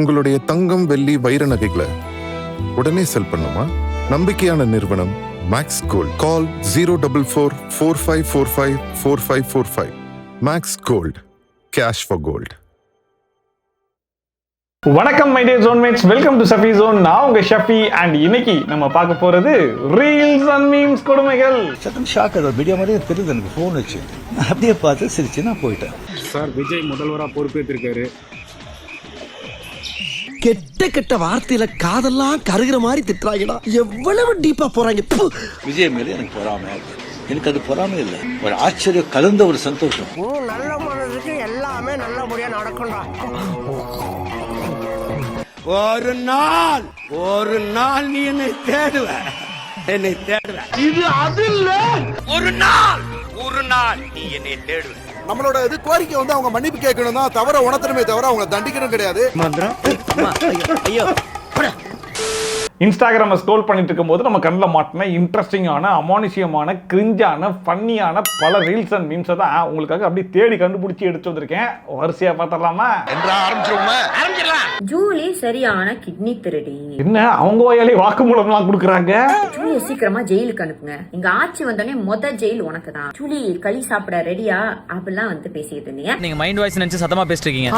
உங்களுடைய தங்கம், வெள்ளி, வைர நகைகளை உடனே செல் பண்ணுமா? நம்பிக்கையான நிறுவனம் Max Gold. Call 04445454545. Max Gold, cash for gold. வணக்கம் my dear zonemates, welcome to Shafi Zone. நான் உங்க ஷஃபி அண்ட் இன்னைக்கு நம்ம பார்க்க போறது ரீல்ஸ் அண்ட் மீம்ஸ் கொடுமைகள். சட்டம் ஷாக் ஆகுது. வீடியோ மாதிரி தெரியுது எனக்கு ஃபோன் வச்சு. அப்படியே பார்த்து சிரிச்சு நான் போயிட்டேன். சார் விஜய் முதல்வராக பொறுப்பேற்றிருக்காரு. கெட்ட கெட்ட வார்த்தையில காதெல்லாம் கருகிற மாதிரி திட்டுறாங்கடா. எவ்வளவு டீப்பா போறாங்க. விஜய் மேல எனக்கு பொறாமை. எனக்கு அது பொறாமை இல்லை, ஒரு ஆச்சரியம் கலந்த ஒரு சந்தோஷம். நல்ல மனதுக்கு எல்லாமே நல்லபடியா நடக்கும்டா. ஒரு நாள் நீ என்னை தேடுவ. இது அது இல்ல. ஒரு நாள் நீ என்னை தேடுவ. நம்மளோட இது கோரிக்கை வந்து அவங்க மன்னிப்பு கேட்கணும் தான், தவிர உணர்த்தணுமே தவிர அவங்க தண்டிக்கணும் கிடையாது. இன்ஸ்டாகிராமை ஸ்க்ரோல் பண்ணிட்டு இருக்கும்போது நம்ம கண்ணில் மாட்டின இன்ட்ரெஸ்டிங்கான, அமானுஷியமான, கிரிஞ்சான, ஃபன்னியான பல ரீல்ஸ் அண்ட் மீம்ஸை தான் உங்களுக்காக அப்படியே தேடி கண்டுபிடிச்சி எடுத்து வந்திருக்கேன். வரிசையா பார்த்தரலாமா? ஜூலி சரியான கிட்னி திருடி. என்ன அவங்க வாயாலே வாக்குமூலம்லாம் கொடுக்குறாங்க. ஜூலியை சீக்கிரமா ஜெயிலுக்கு அனுப்புங்க. இங்க ஆட்சி வந்தோடனே ஜெயில் உனக்கு தான். ஜூலி களி சாப்பிட ரெடியா அப்படிலாம் வந்து பேசிட்டு இருந்தீங்க. நீங்க மைண்ட் வாய்ஸ் நினைச்சு சத்தமா பேசிட்டு இருக்கீங்க.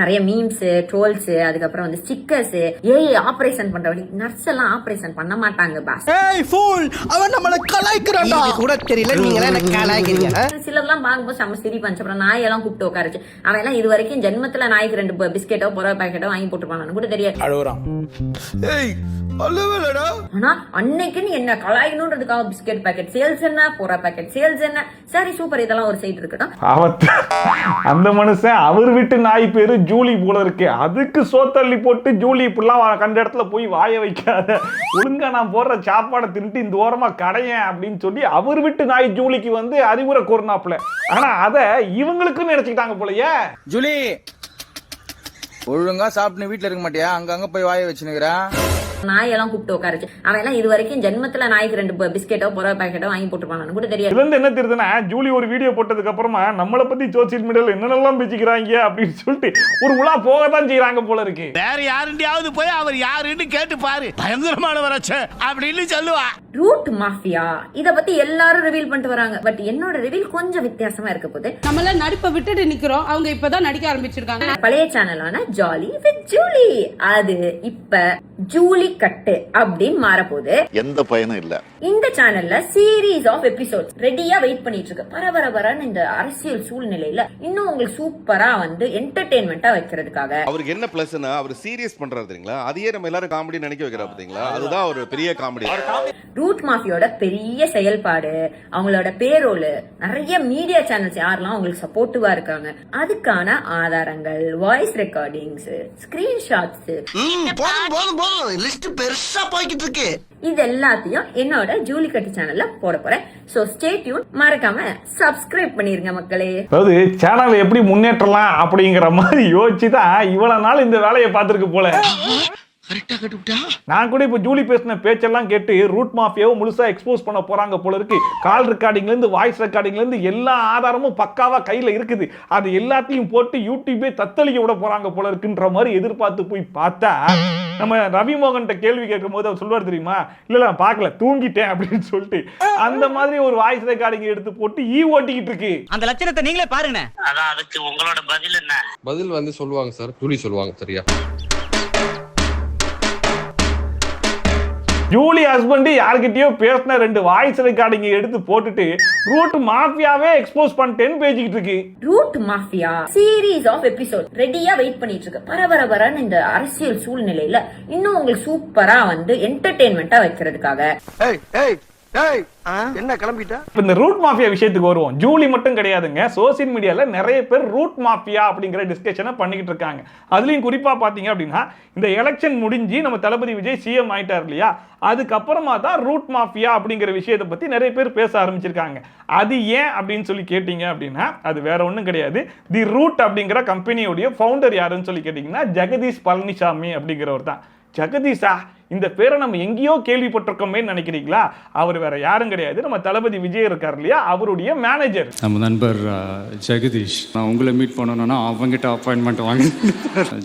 நிறைய மீம்ஸ், ட்ரோல்ஸ், அதுக்கப்புறம் வந்து ஸ்டிக்கர்ஸ், ஏஐ ஆபரேஷன் பண்றவங்க நர்ஸ் எல்லாம் ஆபரேஷன் பண்ண மாட்டாங்க பாஸ். ஏய் ஃபூல், அவன் நம்மள கலாய்க்கறான்டா. இது கூட தெரியல, நீங்க என்ன கலாய்க்கிறீங்க? சிலர்லாம் பாக்கும்போது செம்ம சிரி பஞ்சு. அப்புறம் நாய் எல்லாம் கூப்பிட்டு உட்காருச்சு. அவன் எல்லாம் இது வரைக்கும் ஜென்மத்துல நாய்க்கு 2 பிஸ்கெட்டோ பொறவை பாக்கெட்டோ வாங்கி போட்டுருப்பானு கூட தெரியாது. அழுகுறான். ஏய் அழுவலடா. ஆனா அன்னைக்குன்னு என்ன கலாய்க்கணும்ன்றதுக்காக பிஸ்கெட் பாக்கெட் சேல்ஸ் என்ன, பொறவை பாக்கெட் சேல்ஸ் என்ன. சரி சூப்பர், இதெல்லாம் ஒரு சைடு இருக்கட்டும். அந்த மனுஷன் அவர் வீட்டு நாய் பேரு ஜூலி போல இருக்கு. அதுக்கு சோத்தள்ளி போட்டு ஜூலி இப்படிலாம் கண்ட இடத்துல போய் வாய வைக்காத, ஒழுங்கா நான் போடுற சாப்பாடை தின்ட்டு இந்த ஓரமா கடையன் அப்படின்னு சொல்லி அவர் வீட்டு நாய் ஜூலிக்கு வந்து அறிவுரை கூறினாப்ல. ஆனா அத இவங்களுக்கும் நினைச்சுக்கிட்டாங்க போலயே. ஜூலி ஒழுங்கா சாப்பிட்டு வீட்டுல இருக்க மாட்டியா? அங்கங்க போய் வாய வச்சுனுக்குறேன். நாய் எல்லாம் கூப்பிட்டு உட்காருச்சு. அவன் எல்லாம் இது வரைக்கும் ஜென்மத்துல நாய்க்கு 2 பிஸ்கெட்டோ பொறவை பாக்கெட்டோ வாங்கி போட்டுருப்பானு கூட தெரியாது. இதுல இருந்து என்ன தெரியுதுன்னா, ஜூலி ஒரு வீடியோ போட்டதுக்கு அப்புறமா நம்மளை பத்தி சோசியல் மீடியால என்னென்னலாம் பேசிக்கிறாங்க அப்படின்னு சொல்லிட்டு ஒரு உலா போகத்தான் செய்யறாங்க போல இருக்கு. வேற யாருண்டியாவது போய் அவர் யாருன்னு கேட்டு பாரு, பயங்கரமானவராச்சே அப்படின்னு சொல்லுவா. ரூட் மாஃபியா இத பத்தி எல்லாரும் ரிவீல் பண்ணிட்டு வராங்க. பட் என்னோட ரிவீல் கொஞ்சம் வித்தியாசமா இருக்க போது. நம்மள நடிப்பை விட்டுட்டு நிக்கிறோம், அவங்க இப்பதான் நடிக்க ஆரம்பிச்சிருக்காங்க. பழைய சேனலான ஜாலி வித் ஜூலி அது இப்ப ஜூலி கட்டு அப்படின்னு மாற போகுது. எந்த பயனும் இல்ல. இந்த சேனல்ல சீரீஸ் ஆஃப் எபிசோட்ஸ் ரெடியா வெயிட் பண்ணிட்டு இருக்கு. பரபரன்னு இந்த அரசியல் சூழ்நிலையில இன்னும் உங்களுக்கு சூப்பரா வந்து என்டர்டெயின்மெண்டா வைக்கிறதுக்காக. அவருக்கு என்ன பிளஸ்னா, அவர் சீரியஸ் பண்றாரு தெரியுங்களா? அதையே நம்ம எல்லாரும் காமெடி நினைக்க வைக்கிறோம் பாத்தீங்களா? அதுதான் ஒரு பெரிய காமெடி. ரூட் மாஃபியோட பெரிய செயல்பாடு, அவங்களோட பேரோல், நிறைய மீடியா சேனல்ஸ் யாரெல்லாம் அவங்களுக்கு சப்போர்ட்டிவா இருக்காங்க, அதுக்கான ஆதாரங்கள், வாய்ஸ் ரெக்கார்டிங்ஸ், ஸ்கிரீன்ஷாட்ஸ், பெருசா போய்கிட்டு இருக்கு. இது எல்லாத்தையும் என்னோட ஜூலி கட்டு சேனல்ல போட போறேன். So stay tune. மறக்காம சப்ஸ்கிரைப் பண்ணிருங்க மக்களே. அதாவது சேனலை எப்படி முன்னேற்றலாம் அப்படிங்கிற மாதிரி யோசிச்சுதான் இவ்வளவு நாள் இந்த வேலையை பார்த்திருக்கு போல. நான் கூட இப்ப ஜூலி பேசின பேச்செல்லாம் கேட்டு ரூட் மாஃபியாவை முழுசா எக்ஸ்போஸ் பண்ண போறாங்க போல இருக்கு. கால் ரெக்கார்டிங்ல இருந்து வாய்ஸ் ரெக்கார்டிங்ல இருந்து எல்லா ஆதாரமும் பக்காவா கையில இருக்குது. அது எல்லாத்தையும் போட்டு யூடியூபே தத்தளிக்க விட போறாங்க போல இருக்குன்ற மாதிரி எதிர்பார்த்து போய் பார்த்தா, நம்ம ரவி மோகன் கேள்வி கேட்கும் போது அவர் சொல்வார் தெரியுமா, இல்ல பார்க்கல தூங்கிட்டேன் அப்படின்னு சொல்லிட்டு அந்த மாதிரி ஒரு வாய்ஸ் ரெக்கார்டிங் எடுத்து போட்டு ஓட்டிக்கிட்டு இருக்கு. அந்த லட்சணத்தை நீங்களே பாருங்க. அதான் அதுக்கு உங்களோட பதில் என்ன? பதில் வந்து சொல்லுவாங்க சார், ஜூலி சொல்லுவாங்க. சரியா? ஜூலி ஹஸ்பண்ட் யார்கிட்டயோ பேசின 2 வாய்ஸ் ரெக்கார்டிங் எடுத்து போட்டுட்டு ரூட் மாஃபியாவே எக்ஸ்போஸ் பண்ணிட்டேன்னு பேசிக்கிட்டு இருக்கு. Route mafia series of episode ரெடியா வெயிட் பண்ணிட்டு இருக்கு. பரபரன்னு இந்த அரசியல் சூழ்நிலையில இன்னும் உங்களுக்கு சூப்பரா வந்து என்டர்டெயின்மெண்டா வைக்கிறதுக்காக. என்ன கிளம்பிட்ட? இந்த ரூட் மாஃபியா விஷயத்துக்கு வருவோம். ஜூலி மட்டும் கிடையாதுங்க, சோசியல் மீடியால நிறைய பேர் ரூட் மாஃபியா அப்படிங்கிற டிஸ்கஷனை பண்ணிக்கிட்டு இருக்காங்க. அதுலயும் குறிப்பா பாத்தீங்க அப்படின்னா, இந்த எலெக்ஷன் முடிஞ்சு நம்ம தளபதி விஜய் சிஎம் ஆயிட்டார் இல்லையா, அதுக்கப்புறமா தான் ரூட் மாஃபியா அப்படிங்கிற விஷயத்தை பத்தி நிறைய பேர் பேச ஆரம்பிச்சிருக்காங்க. அது ஏன் அப்படின்னு சொல்லி கேட்டீங்க அப்படின்னா, அது வேற ஒன்றும் கிடையாது. தி ரூட் அப்படிங்கிற கம்பெனியோடைய ஃபவுண்டர் யாருன்னு சொல்லி கேட்டீங்கன்னா, ஜெகதீஷ் பழனிசாமி அப்படிங்கிறவர் தான். ஜெகதீஷா இந்த பேரை நம்ம எங்கேயோ கேள்விப்பட்டிருக்கோமே நினைக்கிறீங்களா? அவர் வேற யாரும் கிடையாது, நம்ம தளபதி விஜய் இருக்கார் இல்லையா, அவருடைய மேனேஜர். நம்ம நண்பர் ஜெகதீஷ். நான் உங்களை மீட் பண்ணணும்னா அவங்ககிட்ட அப்பாயின்மெண்ட் வாங்கி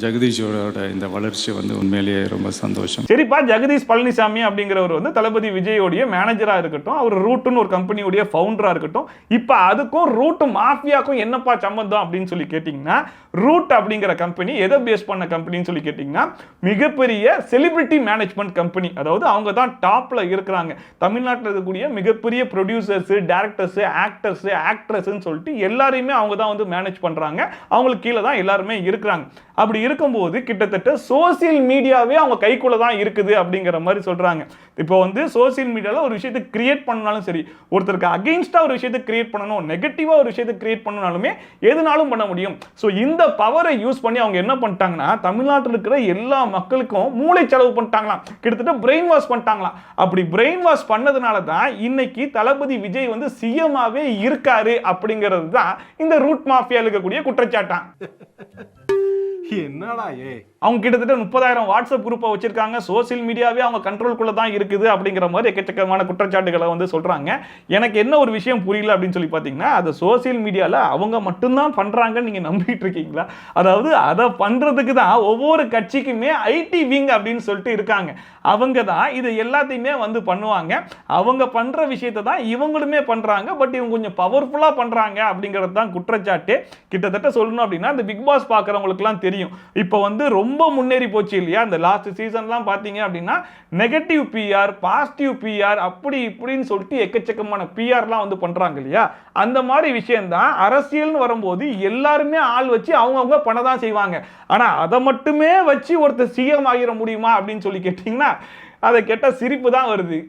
ஜெகதீஷோட இந்த வளர்ச்சி வந்து உண்மையிலேயே ரொம்ப சந்தோஷம். சரிப்பா, ஜெகதீஷ் பழனிசாமி அப்படிங்கிறவர் வந்து தளபதி விஜயோடைய மேனேஜரா இருக்கட்டும், அவர் ரூட்னு ஒரு கம்பெனியோடைய ஃபவுண்டரா இருக்கட்டும். இப்ப அதுக்கும் ரூட் மாஃபியாக்கும் என்னப்பா சம்பந்தம் அப்படின்னு சொல்லி கேட்டீங்கன்னா, ரூட் அப்படிங்கிற கம்பெனி எதை பேஸ் பண்ண கம்பெனின்னு சொல்லி கேட்டீங்கன்னா, மிகப்பெரிய செலிபிரிட்டி மேனேஜ்மெண்ட் கம்பெனி. அதாவது அவங்க தான் டாப்ல இருக்கிறாங்க. தமிழ்நாட்டில் இருக்கக்கூடிய மிகப்பெரிய ப்ரொடியூசர்ஸ், டைரக்டர்ஸ், ஆக்டர்ஸ், ஆக்ட்ரஸ்ன்னு சொல்லிட்டு எல்லாரையுமே அவங்க தான் வந்து மேனேஜ் பண்றாங்க. அவங்களுக்கு கீழே தான் எல்லாருமே இருக்கிறாங்க. அப்படி இருக்கும்போது கிட்டத்தட்ட சோசியல் மீடியாவே அவங்க கைக்குள்ள தான் இருக்குது அப்படிங்கிற மாதிரி சொல்றாங்க. இப்போ வந்து சோசியல் மீடியாவில் ஒரு விஷயத்தை கிரியேட் பண்ணாலும் சரி, ஒருத்தருக்கு அகெயின்ஸ்டா ஒரு விஷயத்தை கிரியேட் பண்ணணும், நெகட்டிவா ஒரு விஷயத்தை கிரியேட் பண்ணனாலுமே எதுனாலும் பண்ண முடியும். ஸோ இந்த பவரை யூஸ் பண்ணி அவங்க என்ன பண்ணிட்டாங்கன்னா, தமிழ்நாட்டில் இருக்கிற எல்லா மக்களுக்கும் மூளை செலவு பண்ணிட்டாங்களாம், கிட்டத்தட்ட பிரெயின் வாஷ் பண்ணிட்டாங்களாம். அப்படி பிரெயின் வாஷ் பண்ணதுனால தான் இன்னைக்கு தளபதி விஜய் வந்து சிஎம்மாவே இருக்காரு அப்படிங்கிறது தான் இந்த ரூட் மாஃபியா இருக்கக்கூடிய குற்றச்சாட்டான். என்னடா அவங்க கிட்டத்தட்ட 30,000 வாட்ஸ்அப் குரூப்பை வச்சிருக்காங்க. சோசியல் மீடியாவே அவங்க கண்ட்ரோல்குள்ள தான் இருக்குது அப்படிங்கிற மாதிரி எக்கச்சக்கமான குற்றச்சாட்டுகளை வந்து சொல்றாங்க. எனக்கு என்ன ஒரு விஷயம் புரியல அப்படின்னு சொல்லி பார்த்தீங்கன்னா, அது சோசியல் மீடியாவில் அவங்க மட்டும்தான் பண்றாங்கன்னு நீங்க நம்பிட்டு இருக்கீங்களா? அதாவது அதை பண்றதுக்கு தான் ஒவ்வொரு கட்சிக்குமே ஐடி விங் அப்படின்னு சொல்லிட்டு இருக்காங்க. அவங்க தான் இது எல்லாத்தையுமே வந்து பண்ணுவாங்க. அவங்க பண்ற விஷயத்தை தான் இவங்களுமே பண்றாங்க. பட் இவங்க கொஞ்சம் பவர்ஃபுல்லா பண்றாங்க அப்படிங்கிறது தான் குற்றச்சாட்டு. கிட்டத்தட்ட சொல்லணும் அப்படின்னா, இந்த பிக் பாஸ் பார்க்குறவங்களுக்குலாம் தெரியும், இப்போ வந்து ரொம்ப முன்னேறி போச்சு இல்லையா? இந்த லாஸ்ட் சீசன்லாம் பார்த்தீங்க அப்படின்னா நெகட்டிவ் பிஆர், பாசிட்டிவ் பிஆர், அப்படி இப்படின்னு சொல்லிட்டு எக்கச்சக்கமான பிஆர்லாம் வந்து பண்றாங்க இல்லையா? அந்த மாதிரி விஷயம் தான் அரசியல்னு வரும்போது எல்லாருமே ஆள் வச்சு அவங்கவுங்க பண்ண தான் செய்வாங்க. ஆனா அதை மட்டுமே வச்சு ஒருத்தர் சிஎம் ஆகிட முடியுமா அப்படின்னு சொல்லி கேட்டீங்கன்னா, அதை கேட்ட சிரிப்பு தான் வருது.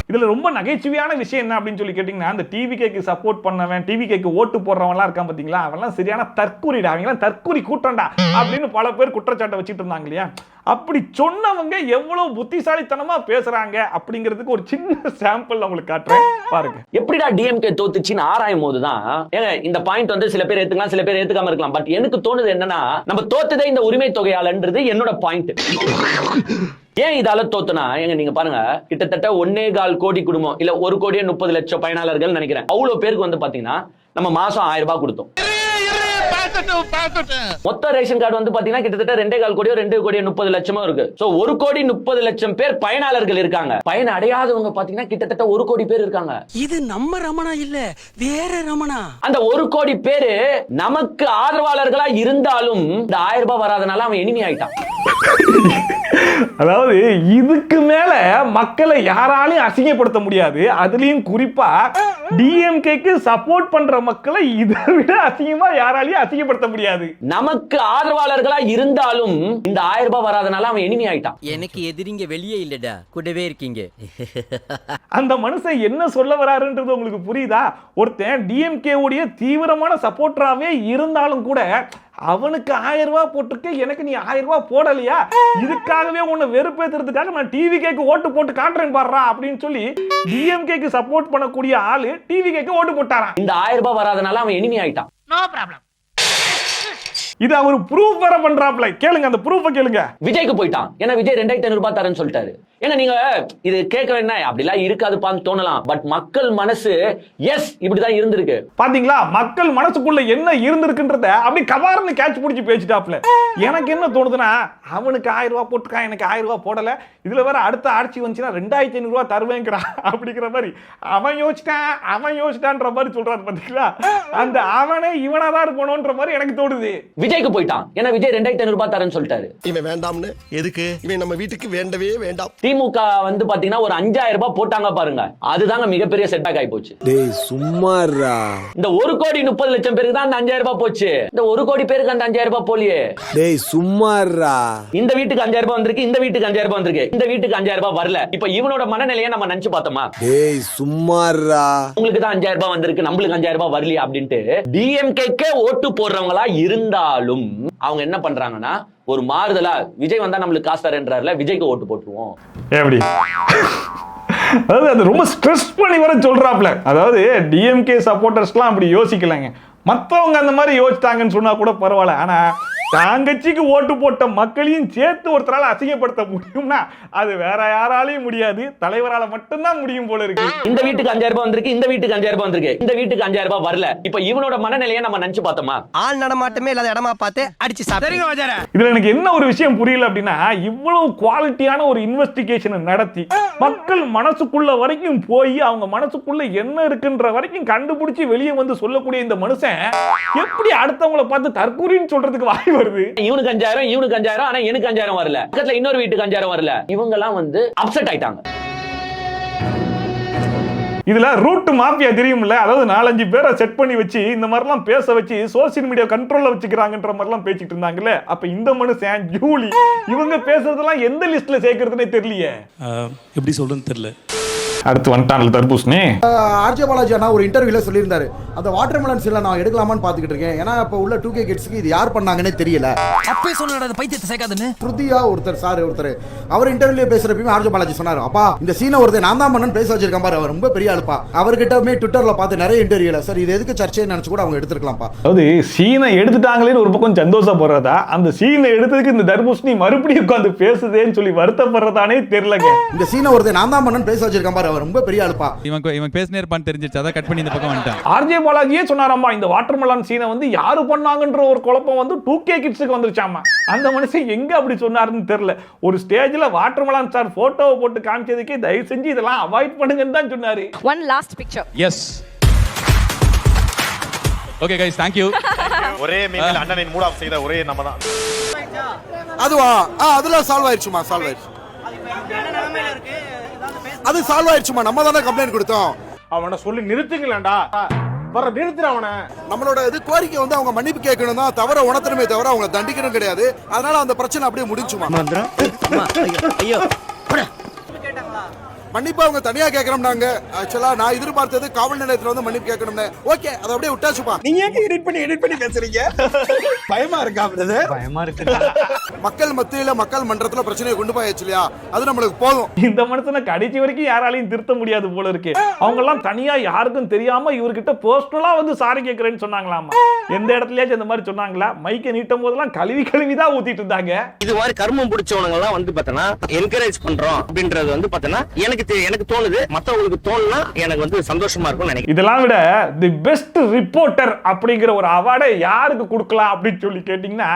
இதுல ரொம்ப நகைச்சுவையான விஷயம் என்ன அப்படின்னு சொல்லி கேட்டீங்கன்னா, அந்த டிவிகேக்கு சப்போர்ட் பண்ணவன், டிவிகேக்கு ஓட்டு போடுறவன்லாம் இருக்கான் பாத்தீங்களா, அவன்லாம் சரியான தற்கூரிடா, அவங்கலாம் தற்கூரி கூட்டம்டா அப்படின்னு பல பேர் குற்றச்சாட்டை வச்சுட்டு இருந்தாங்க இல்லையா? அப்படி சொன்னவங்க எவ்வளவு புத்திசாலித்தனமா பேசுறாங்க அப்படிங்கிறதுக்கு ஒரு சின்ன சாம்பிள் உங்களுக்கு காட்டுறேன், பாருங்க. எப்படிடா டிஎம்கே தோத்துச்சுன்னு ஆராயும் போதுதான் இந்த பாயிண்ட் வந்து சில பேர் ஏத்துக்கலாம், சில பேர் ஏத்துக்காம இருக்கலாம். பட் எனக்கு தோணுது என்னன்னா, நம்ம தோத்ததே இந்த உரிமை தொகையாளன்றது என்னோட பாயிண்ட். ஏன் இதால தோத்துனா, நீங்க பாருங்க, கிட்டத்தட்ட 1.25 கோடி குடும்பம், இல்ல 1,30,00,000 பயனாளர்கள் நினைக்கிறேன். அவ்வளவு பேருக்கு வந்து பாத்தீங்கன்னா நம்ம மாசம் 1000 ரூபாய் கொடுத்தோம். மொத்த ரேஷன் கார்டு வந்து பாத்தீங்கன்னா கிட்டத்தட்ட 2.25 கோடியோ 2,30,00,000 இருக்கு. சோ 1,30,00,000 பேர் பயனாளர்கள் இருக்காங்க. பயன் அடையாதவங்க பாத்தீங்கன்னா கிட்டத்தட்ட 1 கோடி பேர் இருக்காங்க. இது நம்ம ரமணா இல்ல, வேற ரமணா. அந்த 1 கோடி பேரு நமக்கு ஆதரவாளர்களா இருந்தாலும் இந்த 1000 ரூபாய் வராதனால அவன் எனிமி ஆயிட்டான். அதாவது இதுக்கு மேல மக்களை யாராலையும் அசிங்கப்படுத்த முடியாது. அதுலயும் குறிப்பா டிஎம்கேக்கு சப்போர்ட் பண்ற மக்களை இதை விட அசிங்கமா யாராலையும் அசிங்கப்படுத்த முடியாது. நமக்கு ஆதரவாளர்களா இருந்தாலும் இந்த 1000 ரூபாய் வராதனால அவன் எனிமி ஆயிட்டான். எனக்கு எதிரிங்க வெளியே இல்லடா, கூடவே இருக்கீங்க. அந்த மனுஷன் என்ன சொல்ல வராருன்றது உங்களுக்கு புரியுதா? ஒருத்தன் டிஎம்கே உடைய தீவிரமான சப்போர்ட்டராவே இருந்தாலும் கூட அவனுக்கு 1000 ரூபாய் போட்டுருக்கு, எனக்கு நீ 1000 ரூபாய் போடலையா, இதுக்காகவே உன்னை வெறுப்பேத்துறதுக்காக நான் டிவிகேக்கு ஓட்டு போட்டு காட்டுறேன் பாடுறா அப்படின்னு சொல்லி டிஎம்கேக்கு சப்போர்ட் பண்ணக்கூடிய ஆளு டிவிகேக்கு ஓட்டு போட்டாராம். இந்த 1000 ரூபாய் வராதனால அவன் எனிமி ஆயிட்டான். No problem. இது அவர் ப்ரூஃப் வர பண்றாப்ல, கேளுங்க, அந்த ப்ரூஃபை கேளுங்க. விஜய்க்கு போயிட்டான். ஏன்னா விஜய் 2,500 ரூபாய் தரேன்னு சொல்லிட்டாரு. ஏன்னா நீங்க இது கேட்க வேணா அப்படிலாம் இருக்காதுப்பான்னு தோணலாம். பட் மக்கள் மனசு எஸ் இப்படிதான் இருந்திருக்கு. பாத்தீங்களா, மக்கள் மனசுக்குள்ள என்ன இருந்திருக்குன்றத அப்படி கவார்னு கேட்ச் பிடிச்சி பேசிட்டாப்ல. எனக்கு என்ன தோணுதுன்னா, அவனுக்கு 1000 ரூபாய் போட்டுருக்கான், எனக்கு 1000 ரூபாய் போடல, இதுல வேற அடுத்த ஆட்சி வந்துச்சுன்னா 2,500 ரூபாய் தருவேங்கிறா அப்படிங்கிற மாதிரி அவன் யோசிச்சான்ற மாதிரி சொல்றாரு. பாத்தீங்களா, அந்த அவனே இவனாதான் இருக்கணும்ன்ற மாதிரி எனக்கு தோணுது. விஜய்க்கு போயிட்டான். ஏன்னா விஜய் 2,500 ரூபாய் தரேன்னு சொல்லிட்டாரு. இவன் வேண்டாம்னு எதுக்கு, இவன் நம்ம வீட்டுக்கு வேண்டவே வேண்டாம். திமுக வந்து பாத்தீங்கன்னா ஒரு 5,000 ரூபாய் போட்டாங்க பாருங்க, அதுதாங்க மிகப்பெரிய செட்பேக் ஆகி போச்சு. டேய் சும்மாறா, இந்த 1,30,00,000 பேருக்கு தான் அந்த 5,000 ரூபாய் போச்சு. இந்த 1 கோடி பேருக்கு அந்த 5,000 ரூபாய் போலியே. டேய் சும்மாறா, இந்த வீட்டுக்கு 5,000 ரூபாய் வந்திருக்கு, இந்த வீட்டுக்கு 5,000 ரூபாய் வந்திருக்கு, இந்த வீட்டுக்கு 5,000 ரூபாய் வரல. இப்ப இவனோட மனநிலையை நம்ம நினைச்சு பார்த்தோமா? டேய் சும்மாறா, உங்களுக்கு தான் 5,000 ரூபாய் வந்திருக்கு, நம்மளுக்கு 5,000 ரூபாய் வரலையா அப்படின்ட்டு டிஎம்கேக்கே ஓட்டு போடுறவங்களா இருந்தாலும் அவங்க என்ன பண்றாங்கன்னா, ஒரு மாறுதலா விஜய் வந்தா நம்மளுக்கு காசு தரேன்றாருல, விஜய்க்கு ஓட்டு போட்டுருவோம். எப்படி? அதாவது அது ரொம்ப ஸ்ட்ரெஸ் பண்ணி வர சொல்றாப்ல. அதாவது டிஎம்கே சப்போர்ட்டர்ஸ்லாம் அப்படி யோசிக்கலங்க, மற்றவங்க அந்த மாதிரி யோசிச்சாங்கன்னு சொன்னா கூட பரவாயில்ல. ஆனா தாங்கச்சிக்கு ஓட்டு போட்ட மக்களையும் சேர்த்து ஒருத்தரால அசிங்கப்படுத்த முடியும்னா அது வேற யாராலையும் முடியாது, தலைவரால மட்டும்தான் முடியும் போல இருக்கு. இந்த வீட்டுக்கு 5000 ரூபாய் வந்திருக்கு, இந்த வீட்டுக்கு 5000 ரூபாய் வந்திருக்கு, இந்த வீட்டுக்கு 5000 ரூபாய் வரல. இப்ப இவனோட மனநிலையை நம்ம நினைச்சு பார்த்தோமா? ஆள் நடமாட்டமே இல்லாத இடமா பார்த்து அடிச்சு சாப்பிடுங்க. இதுல எனக்கு என்ன ஒரு விஷயம் புரியல அப்படின்னா, இவ்வளவு குவாலிட்டியான ஒரு இன்வெஸ்டிகேஷன் நடத்தி மக்கள் மனசுக்குள்ள வரைக்கும் போய் அவங்க மனசுக்குள்ள என்ன இருக்குன்ற வரைக்கும் கண்டுபிடிச்சு வெளியே வந்து சொல்லக்கூடிய இந்த மனுஷன் எப்படி அடுத்தவங்களை பார்த்து தற்கூரின்னு சொல்றதுக்கு வாய் வருது? இவனுக்கு 5000, இவனுக்கு 5000, ஆனா எனக்கு 5000 வரல, பக்கத்துல இன்னொரு வீட்டுக்கு 5000 வரல. இவங்க எல்லாம் வந்து அப்செட் ஆயிட்டாங்க. இதுல ரூட் மாஃபியா தெரியும்ல, அதாவது 4-5 பேரை செட் பண்ணி வச்சு இந்த மாதிரிலாம் பேச வச்சு சோசியல் மீடியா கண்ட்ரோல்ல வச்சுக்கிறாங்கன்ற மாதிரிலாம் பேசிட்டு இருந்தாங்கல்ல. அப்ப இந்த மனுஷன் ஜூலி இவங்க பேசுறதெல்லாம் எந்த லிஸ்ட்ல சேர்க்கறதுனே தெரியலையே. எப்படி சொல்றதுன்னு தெரியல. அடுத்து வந்துட்டான்ல தர்பூசணி. ஆர்ஜே பாலாஜி அண்ணா ஒரு இன்டர்வியூல சொல்லியிருந்தாரு, அந்த வாட்டர் மெலன் சீல நான் எடுக்கலாமான்னு பாத்துக்கிட்டு இருக்கேன். ஏன்னா இப்ப உள்ள 2K கிட்ஸ்க்கு இது யார் பண்ணாங்கன்னே தெரியல. அப்பே சொன்னடா அந்த பைத்தியத்தை சேர்க்காதன்னு. ஸ்ருதியா ஒருத்தர் அவர் இன்டர்வியூல பேசுறப்பயும் ஆர்ஜே பாலாஜி சொன்னாரு, அப்பா இந்த சீனை ஒருத்தர் நான் தான் பண்ணன்னு பேச வச்சிருக்கேன் பாரு, அவர் ரொம்ப பெரிய ஆளுப்பா. அவர்கிட்டமே ட்விட்டர்ல பார்த்து நிறைய இன்டர்வியூல சார் இது எதுக்கு சர்ச்சைன்னு நினைச்சு கூட அவங்க எடுத்துக்கலாம்ப்பா. அதாவது சீனை எடுத்துட்டாங்களேன்னு ஒரு பக்கம் சந்தோஷப்படுறதா, அந்த சீனை எடுத்ததுக்கு இந்த தர்பூசணி மறுபடியும் உட்காந்து பேசுதேன்னு சொல்லி வருத்தப்படுறதானே தெரியலங்க. இந்த சீனை ஒருத்தர் நான் தான் பண்ணன்னு பேச வச்சிருக்கேன் பாரு, அவர் ரொம்ப பெரிய ஆளுப்பா. இவன் பேசினே இருப்பான்னு தெரிஞ்சிருச்சு, அதான் கட் பண்ணி இந்த பக்கம் வந்துட்டான். ஆர்ஜே பாலாஜியே சொன்னாராமா, இந்த வாட்டர் மெலன் சீனை வந்து யாரு பண்ணாங்கன்ற ஒரு குழப்பம் வந்து 2K கிட்ஸ்க்கு வந்துருச்சாமா. அந்த மனுஷன் எங்க அப்படி சொன்னாருன்னு தெரியல. ஒரு ஸ்டேஜ்ல வாட்டர் மெலன் சார் போட்டோவை போட்டு காமிச்சதுக்கே தயவு செஞ்சு இதெல்லாம் அவாய்ட் பண்ணுங்கன்னு தான் சொன்னாரு. One last picture. Yes. Okay guys, thank you. ஒரே மீனில் அண்ணனை மூட் ஆஃப் செய்த ஒரே நம்ம தான். அதுவா அதெல்லாம் சால்வ் ஆயிடுச்சுமா, சால்வ் ஆயிடுச்சு. அது சால்வ் ஆயிடுச்சுமா, நம்ம தானே கம்ப்ளைண்ட் கொடுத்தோம். அவனை சொல்லி நிறுத்துங்களேன்டா, வர நிறுத்துற அவனை. நம்மளோட இது கோரிக்கை வந்து அவங்க மன்னிப்பு கேட்கணும் தான், தவிர உணர்த்தணுமே தவிர அவங்க தண்டிக்கணும் கிடையாது. அதனால அந்த பிரச்சனை அப்படியே முடிஞ்சுமா. ஐயோ மன்னிப்பு அவங்க தனியா கேட்கணும்னாங்க. ஆக்சுவலா நான் எதிர்பார்த்தது காவல் நிலையத்துல வந்து மன்னிப்பு கேட்கணும்னு. ஓகே, அதை அப்படியே விட்டாச்சுப்பா. நீங்க ஏன் எடிட் பண்ணி பேசுறீங்க? பயமா இருக்கா? பயமா இருக்கு. மக்கள் மத்தியில மக்கள் மன்றத்துல பிரச்சனையை கொண்டு போயாச்சு இல்லையா, அது நம்மளுக்கு போதும். இந்த மனுஷனை கடைசி வரைக்கும் யாராலையும் திருத்த முடியாது போல இருக்கு. அவங்க எல்லாம் தனியா யாருக்கும் தெரியாம இவர்கிட்ட பர்சனலா வந்து சாரி கேட்கறேன்னு சொன்னாங்களாமா. எந்த இடத்துலயாச்சும் இந்த மாதிரி சொன்னாங்களா? மைக்க நீட்டும் போதெல்லாம் கழுவி தான் ஊத்திட்டு இருந்தாங்க. இது மாதிரி கர்மம் பிடிச்சவங்க எல்லாம் வந்து பார்த்தனா என்கரேஜ் பண்றோம் அப்படின்றது வந்து பார்த்தனா எனக்கு தோணுது, மத்தவங்களுக்கு தோணுனா எனக்கு வந்து சந்தோஷமா இருக்கும் நினைக்கிறேன். இதெல்லாம் விட தி பெஸ்ட் ரிப்போர்ட்டர் அப்படிங்கிற ஒரு அவார்டை யாருக்கு கொடுக்கலாம் அப்படின்னு சொல்லி கேட்டீங்கன்னா,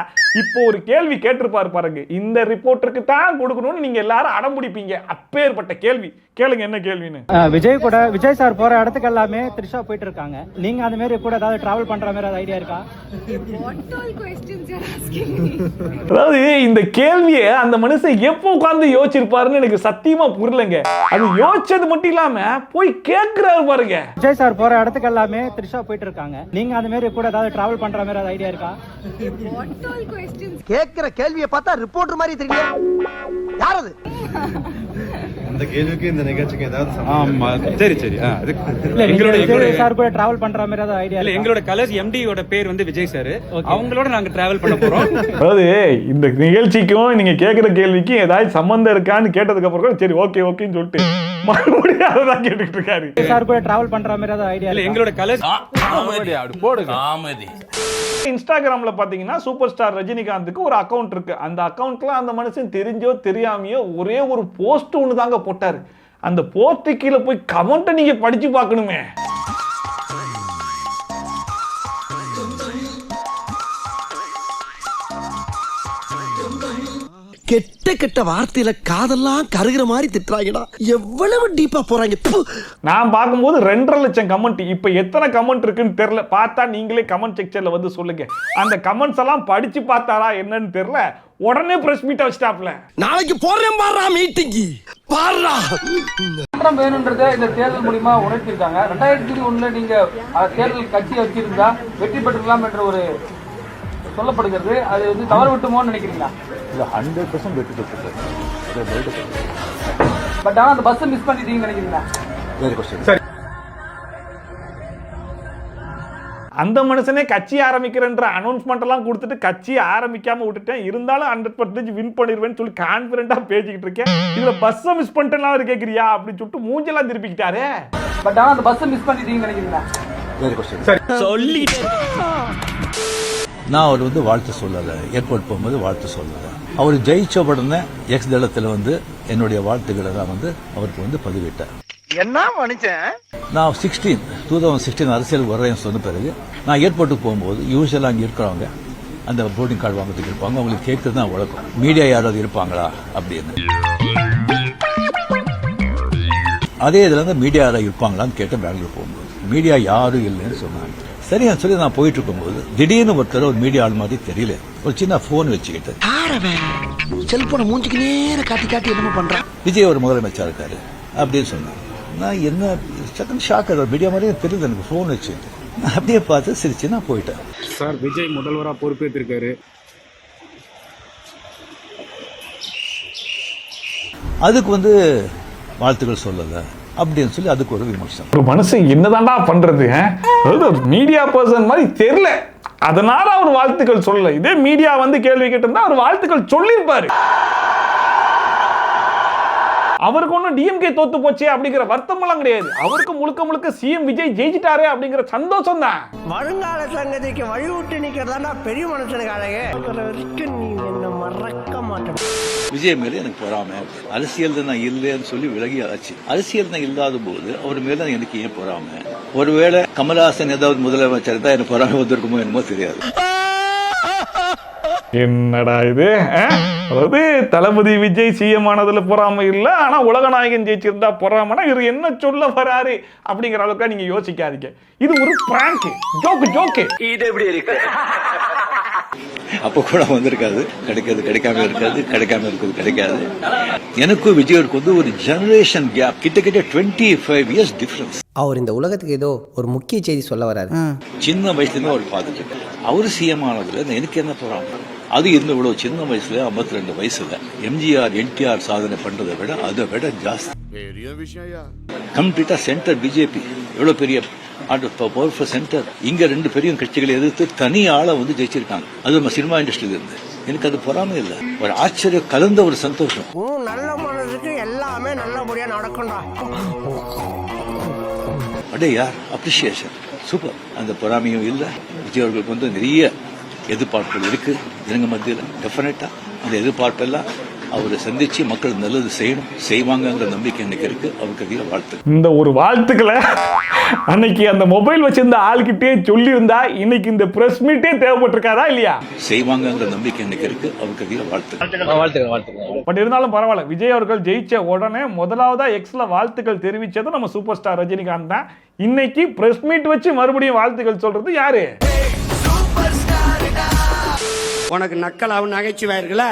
இப்போ ஒரு கேள்வி கேட்டிருப்பாரு பாருங்க, இந்த ரிப்போர்ட்டருக்கு தான் கொடுக்கணும்னு நீங்க எல்லாரும் அடம்பிடிப்பீங்க. அப்பேற்பட்ட கேள்வி கேளுங்க, என்ன கேள்வின்னு. விஜய் சார் போற இடத்துக்கு எல்லாமே த்ரிஷா போயிட்டு இருக்காங்க. நீங்க அந்த மாதிரி கூட ஏதாவது டிராவல் பண்ற மாதிரி ஏதாவது ஐடியா இருக்கா? அதாவது இந்த கேள்வியை அந்த மனுஷன் எப்போ உட்கார்ந்து யோசிச்சிருப்பாருன்னு எனக்கு சத்தியமா புரியலங்க. அது யோசிச்சது மட்டும் இல்லாம போய் கேட்கிறாரு பாருங்க. விஜய் சார் போற இடத்துக்கு எல்லாமே த்ரிஷா போயிட்டு இருக்காங்க. நீங்க அந்த மாதிரி கூட ஏதாவது டிராவல் பண்ற மாதிரி ஏதாவது ஐடியா இருக்கா? கேக்குற கேள்வியை பார்த்தா ரிப்போர்ட்டர் மாதிரி தெரியல. யார் அது? அந்த கேள்விக்கு இந்த நிகழ்ச்சிக்கு ஏதாவது ஆமா சரி எங்களோட சார் கூட டிராவல் பண்ற மாதிரி ஏதாவது ஐடியா இல்ல. எங்களோட கலர்ஸ் எம்டியோட பேர் வந்து விஜய் சார், அவங்களோட நாங்க டிராவல் பண்ண போறோம். அதாவது இந்த நிகழ்ச்சிக்கும் நீங்க கேட்கிற கேள்விக்கும் ஏதாவது சம்பந்தம் இருக்கான்னு கேட்டதுக்கு அப்புறம் சரி ஓகேன்னு சொல்லிட்டு மறுபடியும் அதான் கேட்டுட்டு இருக்காரு. சார் கூட டிராவல் பண்ற மாதிரி ஏதாவது ஐடியா இல்ல. எங்களோட கலர்ஸ் இன்ஸ்டாகிராம்ல பாத்தீங்கன்னா சூப்பர் ஸ்டார் ரஜினிகாந்துக்கு ஒரு அக்கவுண்ட் இருக்கு. அந்த அக்கவுண்ட்ல அந்த மனுஷன் தெரிஞ்சோ தெரியாமையோ ஒரே ஒரு போஸ்ட் ஒன்று தாங்க போட்டாரு. அந்த போஸ்ட் கீழே போய் கமெண்ட் நீங்க படிச்சு பார்க்கணுமே. கெட்ட கெட்ட வார்த்தையில காதெல்லாம் கருகிற மாதிரி திட்டுறாங்கடா. எவ்வளவு டீப்பா போறாங்க. நான் பார்க்கும்போது 2.5 லட்சம் கமெண்ட். இப்ப எத்தனை கமெண்ட் இருக்குன்னு தெரியல. பார்த்தா நீங்களே கமெண்ட் செக்ஷன்ல வந்து சொல்லுங்க. அந்த கமெண்ட்ஸ் எல்லாம் படிச்சு பார்த்தாரா என்னன்னு தெரியல. உடனே பிரஸ் மீட் வச்சிட்டாப்ல. நாளைக்கு போறேன் பாரா மீட்டிங் பாரா. மாற்றம் வேணும்ன்றத இந்த தேர்தல் மூலமா உணர்த்திருக்காங்க. 2001 நீங்க தேர்தல் கட்சியை வச்சிருந்தா வெற்றி பெற்றலாம் என்ற ஒரு சொல்லப்படுகிறது. அது வந்து தவறு விட்டுமோன்னு நினைக்கிறீங்களா? 100% வெற்றி பெற்றது. பட் ஆனா அந்த பஸ் மிஸ் பண்ணிட்டீங்கன்னு நினைக்கிறீங்களா? சரி, அந்த மனுஷனே கட்சி ஆரம்பிக்கிறன்ற அனௌன்ஸ்மெண்ட் எல்லாம் கொடுத்துட்டு கட்சி ஆரம்பிக்காம விட்டுட்டேன், இருந்தாலும் 100% வின் பண்ணிடுவேன்னு சொல்லி கான்பிடண்டா பேசிக்கிட்டு இருக்கேன். இதுல பஸ் மிஸ் பண்ணிட்டேன் கேக்குறியா அப்படின்னு சொல்லிட்டு மூஞ்செல்லாம் திருப்பிக்கிட்டாரு. பட் ஆனா அந்த பஸ் மிஸ் பண்ணிட்டீங்கன்னு நினைக்கிறீங்களா? சரி, சொல்லிட்டு நான் அவர் வந்து வாழ்த்து சொல்லலை, ஏர்போர்ட் போகும்போது வாழ்த்து சொல்லலை. அவர் ஜெயிச்ச உடனே எக்ஸ் தளத்தில் வந்து என்னுடைய வாழ்த்துக்களை நான் வந்து அவருக்கு வந்து பதிவிட்டேன். என்ன மனுஷன்? நான் 2016 அரசியல் வர்றேன்னு சொன்ன பிறகு நான் ஏர்போர்ட்டுக்கு போகும்போது யூஸ்வலாக அங்கே இருக்கிறவங்க அந்த போர்டிங் கார்டு வாங்கிறதுக்கு இருப்பாங்க. அவங்களுக்கு கேட்கறது தான் வழக்கம், மீடியா யாராவது இருப்பாங்களா அப்படின்னு. அதே இதில் வந்து மீடியா யாராவது இருப்பாங்களான்னு கேட்டு பெங்களூர் போகும்போது மீடியா யாரும் இல்லைன்னு சொன்னாங்க. சரின்னு சொல்லி நான் போயிட்டு இருக்கும்போது திடீர்னு ஒருத்தர் ஒரு மீடியா ஆள் மாதிரி தெரியல, ஒரு சின்ன போன் வச்சுக்கிட்டு செல்போனை மூஞ்சிக்கு நேர காட்டி காட்டி என்னமோ பண்றான். விஜய் ஒரு முதலமைச்சர் இருக்காரு அப்படின்னு சொன்னாங்க. நான் என்ன சட்டம் ஷாக் ஆகிற மீடியா மாதிரியே தெரியுது எனக்கு ஃபோன் வச்சுக்கிட்டு. நான் அப்படியே பார்த்து சிரிச்சு நான் போயிட்டேன். சார் விஜய் முதல்வராக பொறுப்பேற்றிருக்காரு. அதுக்கு வந்து வாழ்த்துக்கள் சொல்லலை அப்படின்னு சொல்லி அதுக்கு ஒரு விமர்சனம். ஒரு மனுஷன் என்னதான்டா பண்றது? அதாவது மீடியா பர்சன் மாதிரி தெரியல, அதனால அவர் வாழ்த்துக்கள் சொல்லல. இதே மீடியா வந்து கேள்வி கேட்டிருந்தா அவர் வாழ்த்துக்கள் சொல்லியிருப்பாரு. அவருக்கு ஒன்றும் டிஎம்கே தோத்து போச்சு அப்படிங்கிற வருத்தம் எல்லாம் கிடையாது. அவருக்கு முழுக்க முழுக்க சிஎம் விஜய் ஜெயிச்சிட்டாரு அப்படிங்கிற சந்தோஷம் தான். வருங்கால சங்கதிக்கு வழிவிட்டு நிக்கிறதா பெரிய மனுஷனுக்கு அழகே. நீ என்ன மறக்க மாட்டேன். விஜய் மேல எனக்கு பொறாமை, அரசியல் தான் இல்லைன்னு சொல்லி விலகி ஆச்சு. அரசியல் தான் இல்லாத போது அவர் மேல எனக்கு ஏன் பொறாமை? ஒருவேளை கமல்ஹாசன் ஏதாவது முதலமைச்சர் தான் எனக்கு பொறாமை வந்திருக்குமோ என்னமோ தெரியாது. என்னடா இது? அதாவது தளபதி விஜய் சிஎம் ஆனதுல பொறாம இல்ல, ஆனா உலகநாயகன் ஜெயிச்சிருந்தா பொறாமனா இவர் என்ன சொல்ல வராரு அப்படிங்கிற அளவுக்கு நீங்க யோசிக்காதீங்க. இது ஒரு பிராங்க், ஜோக்கு. இது எப்படி இருக்கு? அப்ப கூட வந்திருக்காது, கிடைக்காது கிடைக்காம இருக்காது, கிடைக்காம இருக்குது கிடைக்காது. எனக்கும் விஜயருக்கு வந்து ஒரு ஜெனரேஷன் கேப், கிட்டத்தட்ட 25 years டிஃபரன்ஸ். அவர் இந்த உலகத்துக்கு ஏதோ ஒரு முக்கிய செய்தி சொல்ல வராரு. சின்ன வயசுல இருந்து அவர் பார்த்துட்டு அவரு சிஎம் ஆனதுல எனக்கு என்ன போறாங்க? அது இருந்த இவ்வளவு சின்ன வயசுல 52 வயசுல எம்ஜிஆர் என்டிஆர் சாதனை பண்றதை விட அதை விட ஜாஸ்தி. கம்ப்ளீட்டா சென்டர் பிஜேபி எவ்வளவு பெரிய பவர்ஃபுல் சென்டர். இங்க 2 பெரிய கட்சிகளை எதிர்த்து தனி ஆளை வந்து ஜெயிச்சிருக்காங்க. அது நம்ம சினிமா இண்டஸ்ட்ரியில இருந்து. எனக்கு அது பொறாமை இல்லை, ஒரு ஆச்சரியம் கலந்த ஒரு சந்தோஷம். நல்ல மனசுக்கு எல்லாமே நல்லபடியா நடக்கும்டா. அடையா அப்ரிசியேஷன் சூப்பர். அந்த பொறாமையும் இல்லை. விஜய் அவர்களுக்கு வந்து நிறைய எதிர்பார்ப்புகள் இருக்கு ஜனங்க மத்தியில். டெஃபினட்டா அந்த எதிர்பார்ப்பெல்லாம் அவரை சந்திச்சு மக்கள் நல்லது செய்வாங்கங்கிற நம்பிக்கை எனக்கு இருக்கு. அவருக்கு அதிக வாழ்த்து. இந்த ஒரு வாழ்த்துக்களை அன்னைக்கு அந்த மொபைல் வச்சிருந்த ஆள்கிட்டே சொல்லி இருந்தா இன்னைக்கு இந்த பிரஸ் மீட்டே தேவைப்பட்டிருக்காதா இல்லையா? செய்வாங்கங்கிற நம்பிக்கை எனக்கு இருக்கு. அவருக்கு அதிக வாழ்த்து. பட் இருந்தாலும் பரவாயில்ல, விஜய் அவர்கள் ஜெயிச்ச உடனே முதலாவதா எக்ஸ்ல வாழ்த்துக்கள் தெரிவிச்சது நம்ம சூப்பர் ஸ்டார் ரஜினிகாந்த் தான். இன்னைக்கு பிரஸ் மீட் வச்சு மறுபடியும் வாழ்த்துக்கள் சொல்றது யாரு? உனக்கு நக்கலாவும் நகைச்சுவை இருக்குல்ல,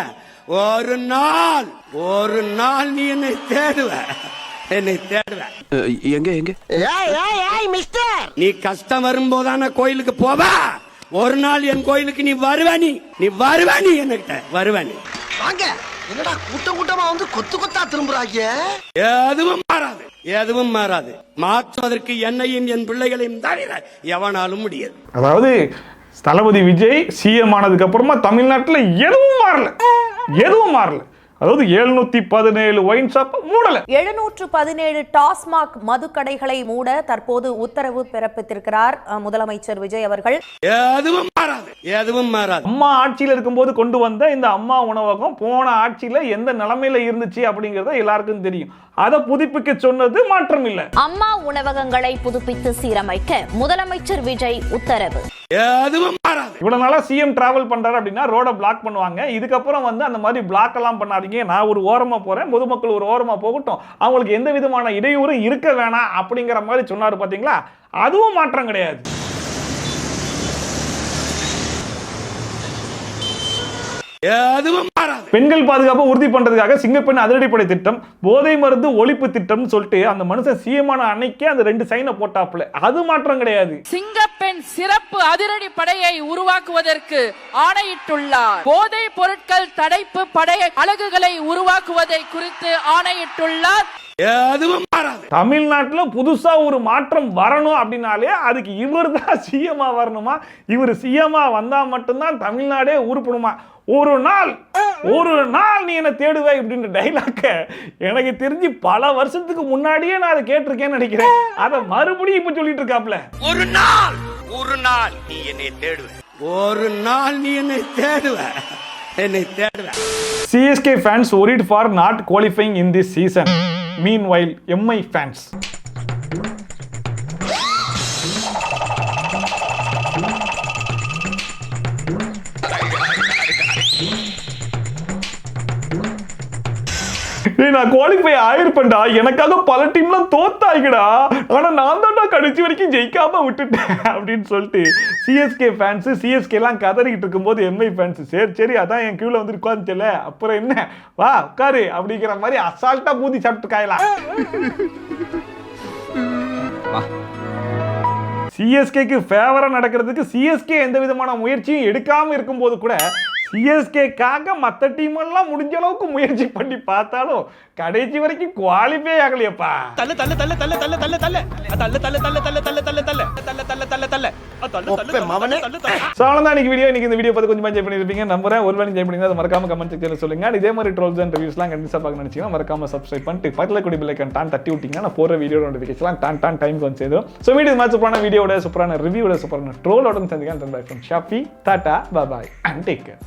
ஒரு நாள் நீ என்னை தேடுவ. எங்க நீ கஷ்டம் வரும்போதான கோயிலுக்கு போவ. ஒரு நாள் என் கோயிலுக்கு நீ வருவானி என்கிட்ட வருவானி. வாங்க என்னடா கூட்டமா வந்து கொத்தா திரும்புறாங்க. எதுவும் மாறாது. மாற்றுவதற்கு என்னையும் என் பிள்ளைகளையும் தவிர எவனாலும் முடியாது. அதாவது தளபதி விஜய் சிஎம் ஆனதுக்கு அப்புறமா தமிழ்நாட்டில் எதுவும் மாறல. அதாவது 717 ஒயின் ஷாப் மூடல. 717 டாஸ்மாக் மதுக்கடைகளை மூட தற்போது உத்தரவு பிறப்பித்திருக்கிறார் முதலமைச்சர் விஜய் அவர்கள். எதுவும் மாறாது. அம்மா ஆட்சியில் இருக்கும்போது கொண்டு வந்த இந்த அம்மா உணவகம் போன ஆட்சியில எந்த நிலைமையில இருந்துச்சு அப்படிங்கறத எல்லாருக்கும் தெரியும். அதை புதுப்பிக்க சொன்னது மாற்றம் இல்ல. அம்மா உணவகங்களை புதுப்பித்து சீரமைக்க முதலமைச்சர் விஜய் உத்தரவு. இவ்வளவு நாளா சிஎம் டிராவல் பண்றாரு அப்படின்னா ரோட பிளாக் பண்ணுவாங்க. இதுக்கப்புறம் வந்து அந்த மாதிரி பிளாக் எல்லாம் பண்ணாதீங்க, நான் ஒரு ஓரமா போறேன், பொதுமக்கள் ஒரு ஓரமா போகட்டும், அவங்களுக்கு எந்த விதமான இடையூறு இருக்க வேணாம் அப்படிங்கிற மாதிரி சொன்னாரு. பாத்தீங்களா? அதுவும் மாற்றம் கிடையாது. பெண்கள் பாதுகாப்பை உறுதி பண்றதுக்காக சிங்கப்பெண் அதிரடிப்படை திட்டம், போதை மருந்து ஒழிப்பு திட்டம் சொல்லிட்டு அந்த மனுஷன் சிஎமான அன்னைக்கே அந்த 2 சைனை போட்டாப்ல. அது மாற்றம் கிடையாது. சிங்கப்பெண் சிறப்பு அதிரடி படையை உருவாக்குவதற்கு ஆணையிட்டுள்ளார். போதை பொருட்கள் தடுப்பு படை அலகுகளை உருவாக்குவதை குறித்து ஆணையிட்டுள்ளார். தமிழ்நாட்டில் புதுசா ஒரு மாற்றம் வரணும் அப்படின்னாலே அதுக்கு இவர் தான் சிஎம்ஆ வரணுமா? இவர் சிஎம்ஆ வந்தா மட்டும்தான் தமிழ்நாடே உருப்பணுமா? ஒரு நாள் நீ என்ன தேடுவே அப்படின்ற டைலாக்க எனக்கு தெரிஞ்சு பல வருஷத்துக்கு முன்னாடியே நான் அதை கேட்டிருக்கேன்னு நினைக்கிறேன். அதை மறுபடியும் இப்ப சொல்லிட்டு இருக்காப்ல. ஒரு நாள் நீ என்னை தேடுவே. ஒரு நாள் நீ என்னை தேடுவ. CSK fans worried for not qualifying in this season. Meanwhile, MI fans. நான் குவாலிஃபை ஆயிருப்பேன்டா, எனக்காக பல டீம்லாம் தோத்தாய்கடா, ஆனா நான் தான்டா கடைசி வரைக்கும் ஜெயிக்காம விட்டுட்டேன் அப்படின்னு சொல்லிட்டு சிஎஸ்கே ஃபேன்ஸ் சிஎஸ்கே எல்லாம் கதறிக்கிட்டு இருக்கும்போது எம்ஐ ஃபேன்ஸ் சரி அதான் என் கியூல வந்து உட்காந்துல, அப்புறம் என்ன வா உட்காரு அப்படிங்கிற மாதிரி அசால்ட்டா பூதி சாப்பிட்டு காயலாம். சிஎஸ்கேக்கு ஃபேவரா நடக்கிறதுக்கு சிஎஸ்கே எந்த விதமான முயற்சியும் எடுக்காம இருக்கும்போது கூட சிஎஸ்கேக்காக மற்ற டீம் எல்லாம் முடிஞ்ச அளவுக்கு முயற்சி பண்ணி பார்த்தாலும் கடைசி வரைக்கும் குவாலிஃபை ஆகலையப்பா. இன்னைக்கு இந்த வீடியோ பார்த்து கொஞ்சம் என்ஜாய் பண்ணிருப்பீங்க நம்புறேன். ஒருவேளை என்ஜாய் பண்ணீங்கன்னா அதை மறக்காம கமெண்ட் செக்ஷன்ல சொல்லுங்க. இதே மாதிரி ட்ரோல்ஸ் அண்ட் ரிவ்யூஸ்லாம் கண்டிப்பா பார்க்க நினைச்சீங்கன்னா மறக்காம சப்ஸ்கிரைப் பண்ணிட்டு பக்கத்துல கூடி பெல் ஐகான் டான் தட்டி விட்டீங்கன்னா நான் போற வீடியோ நோட்டிஃபிகேஷன்லாம் டான் டைம்க்கு வந்து சேரும். ஸோ வீடியோ சூப்பரான வீடியோட சூப்பரான ரிவ்யூட சூப்பரான ட்ரோலோட சந்திக்கிறேன். Bye from Shafi, tata, bye bye and take care.